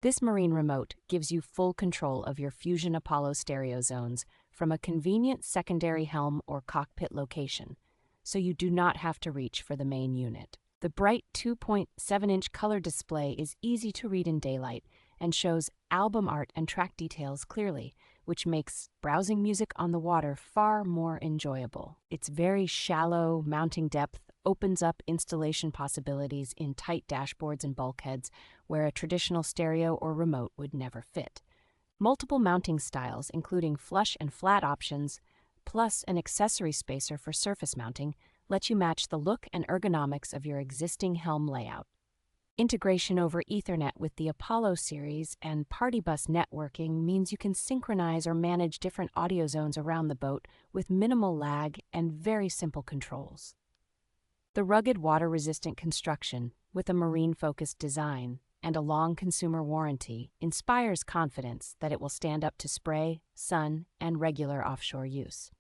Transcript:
This marine remote gives you full control of your Fusion Apollo stereo zones from a convenient secondary helm or cockpit location, so you do not have to reach for the main unit. The bright 2.7-inch color display is easy to read in daylight and shows album art and track details clearly, which makes browsing music on the water far more enjoyable. Its very shallow mounting depth opens up installation possibilities in tight dashboards and bulkheads where a traditional stereo or remote would never fit. Multiple mounting styles, including flush and flat options, plus an accessory spacer for surface mounting, let you match the look and ergonomics of your existing helm layout. Integration over Ethernet with the Apollo series and PartyBus networking means you can synchronize or manage different audio zones around the boat with minimal lag and very simple controls. The rugged water-resistant construction, with a marine-focused design and a long consumer warranty, inspires confidence that it will stand up to spray, sun, and regular offshore use.